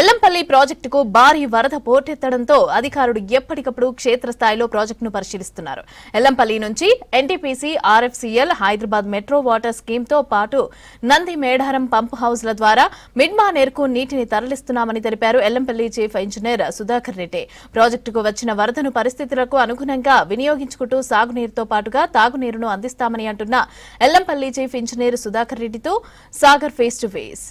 ఎల్లంపల్లి ప్రాజెక్టుకు భారీ వరద పోటెత్తడంతో అధికారులు ఎప్పటికప్పుడు క్షేత్రస్థాయిలో ప్రాజెక్టును పరిశీలిస్తున్నారు. ఎల్లంపల్లి నుంచి NTPC, RFCL, Hyderabad metro water scheme తో పాటు నంది మేడారం పంప్ హౌస్ల ద్వారా మిడ్మానేర్కు నీటిని తరలిస్తున్నామని తెలిపారు ఎల్లంపల్లి చీఫ్ ఇంజనీర్ సుధాకర్ రెడ్డి. ప్రాజెక్టుకు వచ్చిన వరదను పరిస్థితులకు అనుగుణంగా వినియోగించుకుంటూ సాగునీరుతో పాటుగా తాగునీరును అందిస్తామని అంటున్న ఎల్లంపల్లి చీఫ్ ఇంజనీర్ సుధాకర్ రెడ్డితో సాగర్ ఫేస్ టు ఫేస్.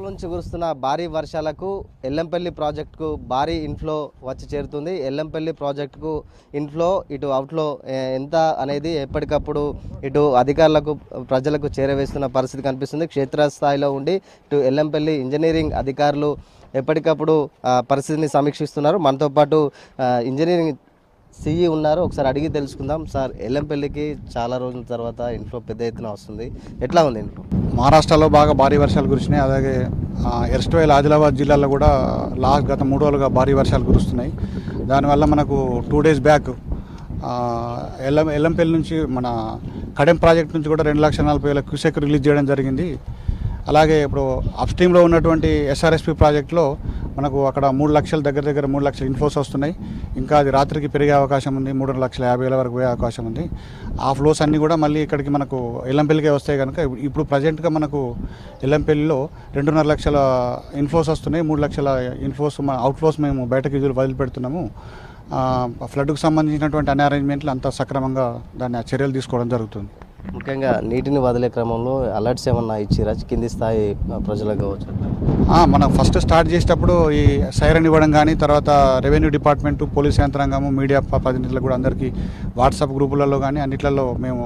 నుంచి కురుస్తున్న భారీ వర్షాలకు ఎల్లంపల్లి ప్రాజెక్టుకు భారీ ఇన్ఫ్లో వచ్చి చేరుతుంది. ఎల్లంపల్లి ప్రాజెక్టుకు ఇన్ఫ్లో ఇటు అవుట్లో ఎంత అనేది ఎప్పటికప్పుడు ఇటు అధికారులకు ప్రజలకు చేరవేస్తున్న పరిస్థితి కనిపిస్తుంది. క్షేత్రస్థాయిలో ఉండి ఇటు ఎల్లంపల్లి ఇంజనీరింగ్ అధికారులు ఎప్పటికప్పుడు పరిస్థితిని సమీక్షిస్తున్నారు. మనతో పాటు ఇంజనీరింగ్ సిఈ ఉన్నారు. ఒకసారి అడిగి తెలుసుకుందాం. సార్, ఎల్లంపల్లికి చాలా రోజుల తర్వాత ఇన్ఫ్లో పెద్ద ఎత్తున వస్తుంది, ఎట్లా ఉంది ఇన్ఫ్లో? మహారాష్ట్రలో బాగా భారీ వర్షాలు కురిసినాయి. అలాగే ఎర్స్ట్వైల్ ఆదిలాబాద్ జిల్లాలో కూడా గత 3 రోజులుగా భారీ వర్షాలు కురుస్తున్నాయి. దానివల్ల మనకు 2 days బ్యాక్ ఎల్లంపల్లి నుంచి మన కడెం ప్రాజెక్ట్ నుంచి కూడా 2,40,000 క్యూసెక్ రిలీజ్ చేయడం జరిగింది. అలాగే ఇప్పుడు అప్స్ట్రీమ్లో ఉన్నటువంటి ఎస్ఆర్ఎస్పి ప్రాజెక్టులో మనకు అక్కడ 3 లక్షల దగ్గర 3 లక్షల ఇన్ఫ్లోస్ వస్తున్నాయి. ఇంకా అది రాత్రికి పెరిగే అవకాశం ఉంది. 3,50,000 వరకు పోయే అవకాశం ఉంది. ఆ ఫ్లోస్ అన్నీ కూడా మళ్ళీ ఇక్కడికి మనకు ఎల్లంపల్లికే వస్తాయి కనుక ఇప్పుడు ప్రజెంట్గా మనకు ఎల్లంపల్లిలో 2.5 లక్షల ఇన్ఫ్లోస్ వస్తున్నాయి. 3 లక్షల ఇన్ఫ్లోస్ అవుట్ఫ్లోస్ మేము బయటకు వదిలిపెడుతున్నాము. ఫ్లడ్కు సంబంధించినటువంటి అన్ని అరేంజ్మెంట్లు అంతా సక్రమంగా దాన్ని చర్యలు తీసుకోవడం జరుగుతుంది. ముఖ్యంగా నీటిని వదిలే క్రమంలో అలర్ట్స్ ఏమన్నా ఇచ్చిరా కింది స్థాయి ప్రజలకు కావచ్చు? మనం ఫస్ట్ స్టార్ట్ చేసేటప్పుడు ఈ సైరన్ ఇవ్వడం కానీ, తర్వాత రెవెన్యూ డిపార్ట్మెంటు, పోలీస్ యంత్రాంగము, మీడియా ప్రతినిధులకు కూడా అందరికీ వాట్సాప్ గ్రూపులలో కానీ అన్నిట్లలో మేము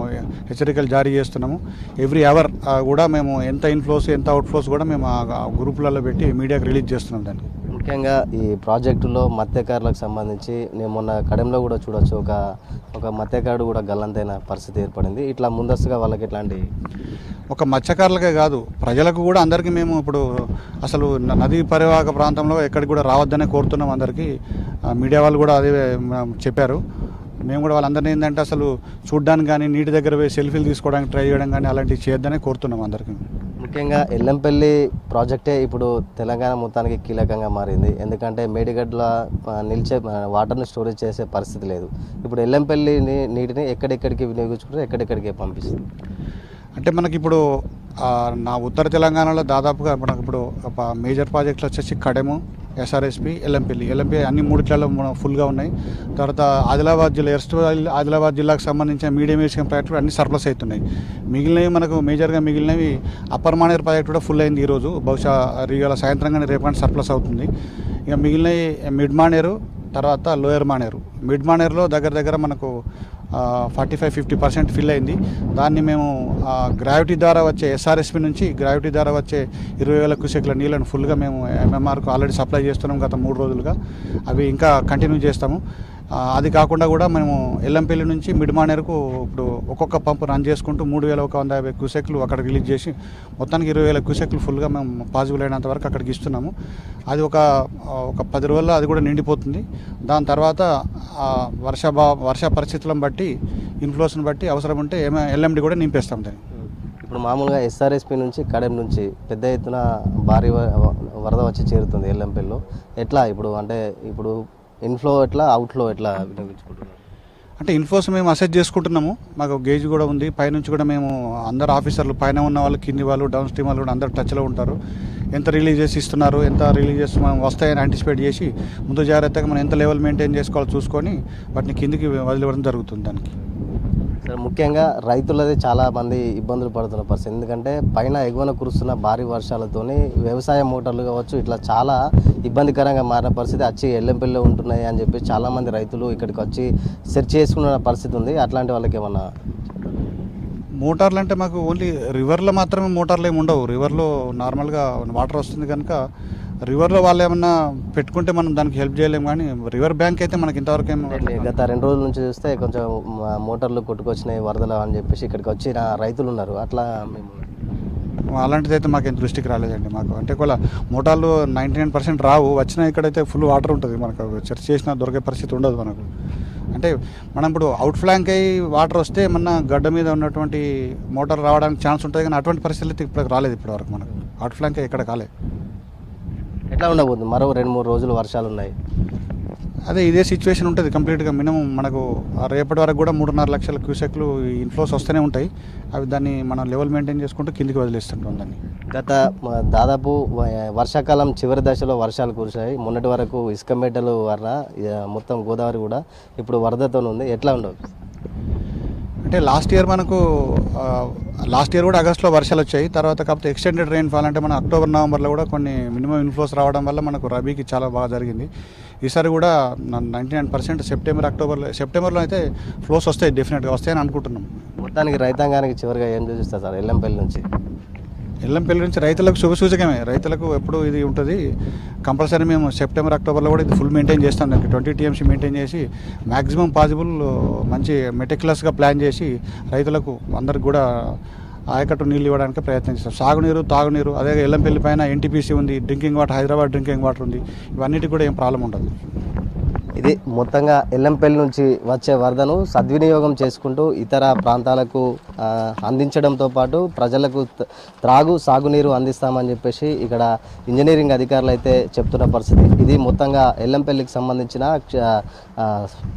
హెచ్చరికలు జారీ చేస్తున్నాము. ఎవ్రీ అవర్ కూడా మేము ఎంత ఇన్ఫ్లోస్ ఎంత అవుట్ఫ్లోస్ కూడా మేము ఆ గ్రూపులలో పెట్టి మీడియాకి రిలీజ్ చేస్తున్నాం. దాన్ని ముఖ్యంగా ఈ ప్రాజెక్టులో మత్స్యకారులకు సంబంధించి నేను మొన్న కడెంలో కూడా చూడొచ్చు, ఒక మత్స్యకారుడు కూడా గల్లంతైన పరిస్థితి ఏర్పడింది. ఇట్లా ముందస్తుగా వాళ్ళకి ఎట్లాంటి ఒక మత్స్యకారులకే కాదు, ప్రజలకు కూడా అందరికీ మేము ఇప్పుడు అసలు నదీ పరివాహక ప్రాంతంలో ఎక్కడికి కూడా రావద్దనే కోరుతున్నాం. అందరికీ మీడియా వాళ్ళు కూడా అదే చెప్పారు. మేము కూడా వాళ్ళందరినీ ఏంటంటే అసలు చూడడానికి కానీ, నీటి దగ్గర పోయి సెల్ఫీలు తీసుకోవడానికి ట్రై చేయడం కానీ అలాంటివి చేయొద్దనే కోరుతున్నాం అందరికీ. ముఖ్యంగా ఎల్లంపల్లి ప్రాజెక్టే ఇప్పుడు తెలంగాణ మొత్తానికి కీలకంగా మారింది. ఎందుకంటే మేడిగడ్ల నిలిచే వాటర్ని స్టోరేజ్ చేసే పరిస్థితి లేదు. ఇప్పుడు ఎల్లంపల్లి నీటిని ఎక్కడెక్కడికి వినియోగించుకుంటే ఎక్కడెక్కడికి పంపిస్తుంది? అంటే మనకి ఇప్పుడు నా ఉత్తర తెలంగాణలో దాదాపుగా మనకు ఇప్పుడు మేజర్ ప్రాజెక్టులు వచ్చేసి కడెము, ఎస్ఆర్ఎస్పి, ఎల్లంపల్లి అన్ని 3 ఫుల్గా ఉన్నాయి. తర్వాత ఆదిలాబాద్ జిల్లా ఆదిలాబాద్ జిల్లాకు సంబంధించిన మీడియం ఏషియన్ ప్రాజెక్టులు అన్ని సర్ప్లస్ అవుతున్నాయి. మిగిలినవి మనకు మేజర్గా మిగిలినవి అప్పర్ మానేర్ ప్రాజెక్ట్ కూడా ఫుల్ అయింది ఈరోజు. బహుశా ఇవాళ సాయంత్రం కానీ రేపు కానీ సర్ప్లస్ అవుతుంది. ఇక మిగిలినవి మిడ్ మానేరు, తర్వాత లోయర్ మానేరు. మిడ్ మానేరులో దగ్గర మనకు 45-50% ఫిల్ అయింది. దాన్ని మేము గ్రావిటీ ద్వారా వచ్చే ఎస్ఆర్ఎస్పి నుంచి గ్రావిటీ ద్వారా వచ్చే 20,000 క్యూసెక్ల నీళ్ళను ఫుల్గా మేము ఎంఎంఆర్కు ఆల్రెడీ సప్లై చేస్తున్నాం గత 3 రోజులుగా. అవి ఇంకా కంటిన్యూ చేస్తాము. అది కాకుండా కూడా మేము ఎల్లంపల్లి నుంచి మిడ్మానేరుకు ఇప్పుడు ఒక్కొక్క పంపు రన్ చేసుకుంటూ 3,150 క్యూసెక్లు అక్కడ రిలీజ్ చేసి మొత్తానికి 20,000 క్యూసెక్లు ఫుల్గా మేము పాజిబుల్ అయినంత వరకు అక్కడికి ఇస్తున్నాము. అది ఒక 10 రోజుల్లో అది కూడా నిండిపోతుంది. దాని తర్వాత వర్ష పరిస్థితులను బట్టి, ఇన్ఫ్లోస్ని బట్టి అవసరం ఉంటే ఎల్ఎండి కూడా నింపేస్తాం దాన్ని. ఇప్పుడు మామూలుగా ఎస్ఆర్ఎస్పి నుంచి కడెం నుంచి పెద్ద ఎత్తున భారీ వరద వచ్చి చేరుతుంది ఎల్లంపల్లిలో. ఎట్లా ఇప్పుడు ఇన్ఫ్లో ఎట్లా, అవుట్లో ఎట్లా వినియోగించుకుంటున్నారు? అంటే ఇన్ఫ్లోస్ మేము అసెస్ చేసుకుంటున్నాము. మాకు గేజ్ కూడా ఉంది. పైనుంచి కూడా మేము అందరు ఆఫీసర్లు, పైన ఉన్న వాళ్ళు, కింది వాళ్ళు, డౌన్ స్ట్రీమ్ వాళ్ళు కూడా అందరు టచ్లో ఉంటారు. ఎంత రిలీజ్ చేసి ఇస్తున్నారు, ఎంత రిలీజ్ చేసి మనం వస్తాయని యాంటిసిపేట్ చేసి ముందు జాగ్రత్తగా మనం ఎంత లెవెల్ మెయింటైన్ చేసుకోవాలో చూసుకొని వాటిని కిందికి వదిలివ్వడం జరుగుతుంది. దానికి సార్, ముఖ్యంగా రైతులది చాలా మంది ఇబ్బందులు పడుతున్న పరిస్థితి. ఎందుకంటే పైన ఎగువన కురుస్తున్న భారీ వర్షాలతోని వ్యవసాయ మోటార్లు కావచ్చు ఇట్లా చాలా ఇబ్బందికరంగా మారిన పరిస్థితి. వచ్చి ఎల్లంపల్లిలో ఉంటున్నాయి అని చెప్పి చాలామంది రైతులు ఇక్కడికి వచ్చి సెర్చ్ చేసుకున్న పరిస్థితి ఉంది. అట్లాంటి వాళ్ళకి ఏమన్నా మోటార్లు అంటే మాకు ఓన్లీ రివర్లో మాత్రమే మోటార్లు ఏమి ఉండవు. రివర్లో నార్మల్గా వాటర్ వస్తుంది కనుక రివర్లో వాళ్ళు ఏమన్నా పెట్టుకుంటే మనం దానికి హెల్ప్ చేయలేము. కానీ రివర్ బ్యాంక్ అయితే మనకి ఇంతవరకు గత 2 రోజుల నుంచి చూస్తే కొంచెం మోటార్లు కొట్టుకొచ్చినాయి వరదలు అని చెప్పేసి ఇక్కడికి వచ్చిన రైతులు ఉన్నారు. అట్లా అలాంటిది అయితే మాకేం దృష్టికి రాలేదండి. మాకు అంటే కూడా మోటార్లు 99% రావు. వచ్చినా ఇక్కడైతే ఫుల్ వాటర్ ఉంటుంది. మనకు సెర్చ్ చేసినా దొరికే పరిస్థితి ఉండదు మనకు. అంటే మనం ఇప్పుడు అవుట్ ఫ్లాంక్ అయ్యి వాటర్ వస్తే మన గడ్డ మీద ఉన్నటువంటి మోటార్ రావడానికి ఛాన్స్ ఉంటుంది. కానీ అటువంటి పరిస్థితులు ఇప్పుడు రాలేదు ఇప్పటివరకు. మనకు అవుట్ ఫ్లాంక్ ఇక్కడ కాలేదు. ఎట్లా ఉండబోతుంది? మరో 2-3 రోజులు వర్షాలు ఉన్నాయి. అదే ఇదే సిచ్యువేషన్ ఉంటుంది కంప్లీట్గా. మినిమం మనకు రేపటి వరకు కూడా 3.5 లక్షల క్యూసెక్లు ఇన్ఫ్లోస్ వస్తూనే ఉంటాయి. అవి దాన్ని మనం లెవెల్ మెయింటైన్ చేసుకుంటూ కిందికి వదిలేస్తుంటాం దాన్ని. దాదాపు వర్షాకాలం చివరి దశలో వర్షాలు కురిశాయి. మొన్నటి వరకు ఇసుక మేటలు వరద, మొత్తం గోదావరి కూడా ఇప్పుడు వరదతో ఉంది. ఎట్లా ఉండవు? అంటే లాస్ట్ ఇయర్ కూడా ఆగస్టులో వర్షాలు వచ్చాయి. తర్వాత కాకపోతే ఎక్స్టెండెడ్ రెయిన్ఫాల్ అంటే మన అక్టోబర్ నవంబర్లో కూడా కొన్ని మినిమం ఇన్ఫ్లోస్ రావడం వల్ల మనకు రబీకి చాలా బాగా జరిగింది. ఈసారి కూడా 99% సెప్టెంబర్లో అయితే ఫ్లోస్ వస్తాయి, డెఫినెట్గా వస్తాయని అనుకుంటున్నాం. మొత్తానికి రైతాంగానికి చివరిగా ఏం చూపిస్తారు సార్ ఎల్లంపల్లి నుంచి? ఎల్లంపల్లి నుంచి రైతులకు శుభసూచకమే. రైతులకు ఎప్పుడు ఇది ఉంటుంది కంపల్సరీ. మేము సెప్టెంబర్ అక్టోబర్లో కూడా ఇది ఫుల్ మెయింటైన్ చేస్తాం. దానికి 20 TMC మెయింటైన్ చేసి మ్యాక్సిమం పాసిబుల్ మంచి మెటిక్యులస్గా ప్లాన్ చేసి రైతులకు అందరికి కూడా ఆయకట్టు నీళ్ళు ఇవ్వడానికి ప్రయత్నం చేస్తాం. సాగునీరు, తాగునీరు, అదే ఎల్లంపల్లి పైన NTPC ఉంది, drinking water, Hyderabad drinking water ఉంది. ఇవన్నిటికి కూడా ఏం ప్రాబ్లం ఉండదు. ఇది మొత్తంగా ఎల్లంపల్లి నుంచి వచ్చే వరదను సద్వినియోగం చేసుకుంటూ ఇతర ప్రాంతాలకు అందించడంతో పాటు ప్రజలకు సాగునీరు అందిస్తామని చెప్పేసి ఇక్కడ ఇంజనీరింగ్ అధికారులు అయితే చెప్తున్న పరిస్థితి. ఇది మొత్తంగా ఎల్లంపల్లికి సంబంధించిన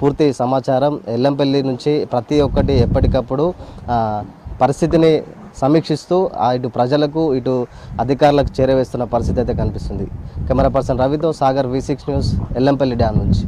పూర్తి సమాచారం. ఎల్లంపల్లి నుంచి ప్రతి ఒక్కటి ఎప్పటికప్పుడు పరిస్థితిని సమీక్షిస్తూ ఇటు ప్రజలకు ఇటు అధికారులకు చేరవేస్తున్న పరిస్థితి అయితే కనిపిస్తుంది. కెమెరా పర్సన్ రవితో Sagar, V6 news, Yellampalli dam నుంచి.